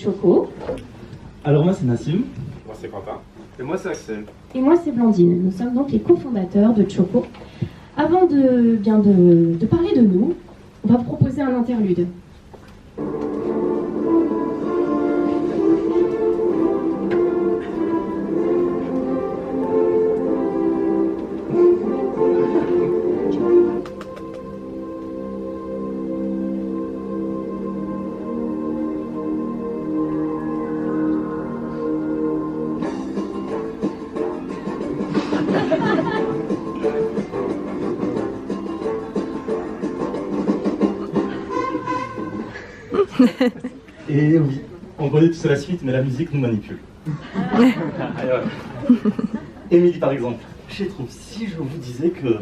Choco. Alors moi c'est Nassim. Moi c'est Quentin. Et moi c'est Axel. Et moi c'est Blandine. Nous sommes donc les cofondateurs de Choco. Avant de parler de nous, on va vous proposer un interlude. Et oui, on connaît tous la suite, mais la musique nous manipule. Émilie par exemple, je trouve si je vous disais que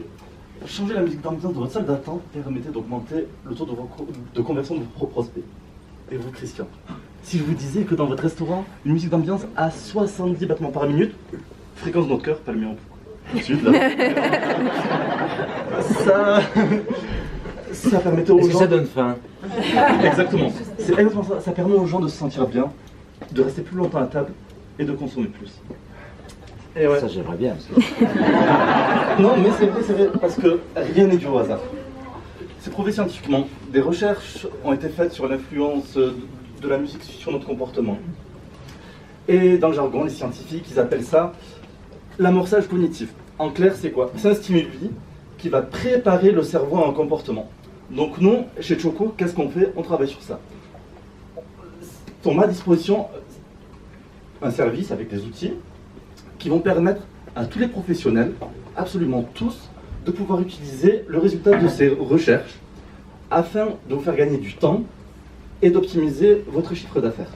changer la musique d'ambiance de votre salle d'attente permettait d'augmenter le taux de conversion de vos prospects. Et vous Christian, si je vous disais que dans votre restaurant, une musique d'ambiance à 70 battements par minute, fréquence de notre cœur, pas le mien en sud, là. Ça permettait aux gens... Est-ce que ça donne faim? Exactement. C'est exactement ça. Ça permet aux gens de se sentir bien, de rester plus longtemps à table et de consommer plus. Et ouais. Ça j'aimerais bien. Non mais c'est vrai, parce que rien n'est dû au hasard. C'est prouvé scientifiquement. Des recherches ont été faites sur l'influence de la musique sur notre comportement. Et dans le jargon, les scientifiques, ils appellent ça l'amorçage cognitif. En clair, c'est quoi? C'est un stimuli qui va préparer le cerveau à un comportement. Donc nous, chez Choco, qu'est-ce qu'on fait? On travaille sur ça. On met à disposition un service avec des outils qui vont permettre à tous les professionnels, absolument tous, de pouvoir utiliser le résultat de ces recherches afin de vous faire gagner du temps et d'optimiser votre chiffre d'affaires.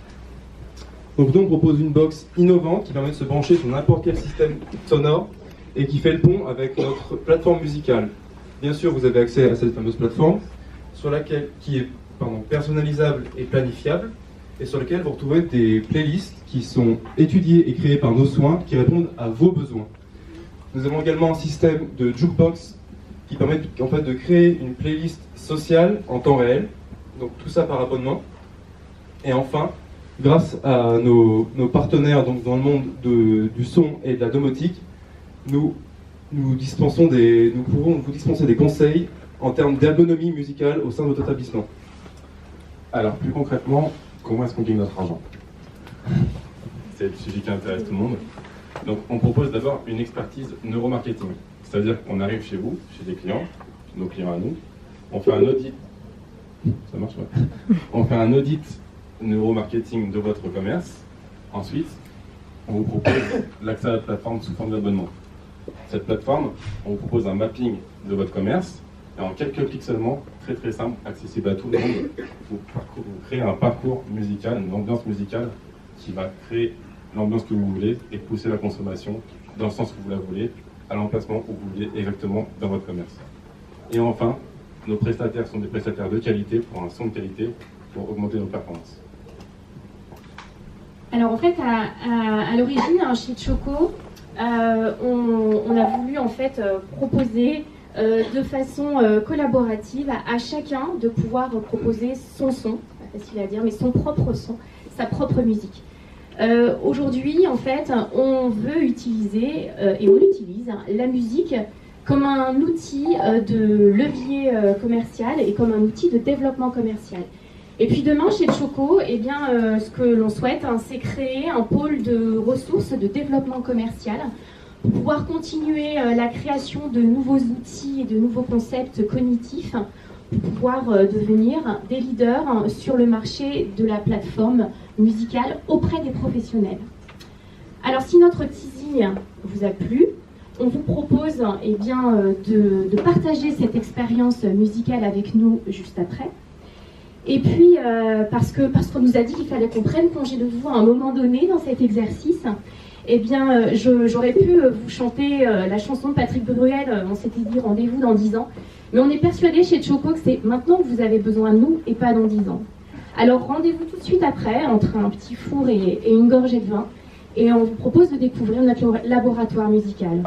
Donc nous on propose une box innovante qui permet de se brancher sur n'importe quel système sonore et qui fait le pont avec notre plateforme musicale. Bien sûr, vous avez accès à cette fameuse plateforme qui est personnalisable et planifiable et sur laquelle vous retrouvez des playlists qui sont étudiées et créées par nos soins qui répondent à vos besoins. Nous avons également un système de jukebox qui permet en fait de créer une playlist sociale en temps réel, donc tout ça par abonnement. Et enfin, grâce à nos partenaires donc dans le monde du son et de la domotique, nous pouvons vous dispenser des conseils en termes d'ergonomie musicale au sein de votre établissement. Alors plus concrètement, comment est-ce qu'on gagne notre argent? C'est le sujet qui intéresse tout le monde. Donc on propose d'abord une expertise neuromarketing. C'est-à-dire qu'on arrive chez vous, chez des clients, nos clients à nous, on fait un audit. Ça marche, ouais. On fait un audit neuromarketing de votre commerce. Ensuite, on vous propose l'accès à la plateforme sous forme d'abonnement. Cette plateforme, on vous propose un mapping de votre commerce et en quelques clics seulement, très très simple, accessible à tout le monde, vous créez un parcours musical, une ambiance musicale qui va créer l'ambiance que vous voulez et pousser la consommation dans le sens où vous la voulez, à l'emplacement où vous voulez exactement dans votre commerce. Et enfin, nos prestataires sont des prestataires de qualité pour un son de qualité pour augmenter nos performances. Alors en fait, à l'origine, chez Choco, on a voulu en fait proposer de façon collaborative à chacun de pouvoir proposer son son, pas facile à dire, mais son propre son, sa propre musique. Aujourd'hui, en fait, on veut utiliser, et on utilise, la musique comme un outil de levier commercial et comme un outil de développement commercial. Et puis demain, chez Choco, eh bien, ce que l'on souhaite, c'est créer un pôle de ressources de développement commercial pour pouvoir continuer la création de nouveaux outils et de nouveaux concepts cognitifs pour pouvoir devenir des leaders sur le marché de la plateforme musicale auprès des professionnels. Alors si notre teasing vous a plu, on vous propose eh bien, de partager cette expérience musicale avec nous juste après. Et puis, parce qu'on nous a dit qu'il fallait qu'on prenne congé de vous à un moment donné dans cet exercice, eh bien, j'aurais pu vous chanter la chanson de Patrick Bruel, on s'était dit rendez-vous dans 10 ans. Mais on est persuadé chez Choco que c'est maintenant que vous avez besoin de nous et pas dans 10 ans. Alors rendez-vous tout de suite après, entre un petit four et une gorgée de vin, et on vous propose de découvrir notre laboratoire musical.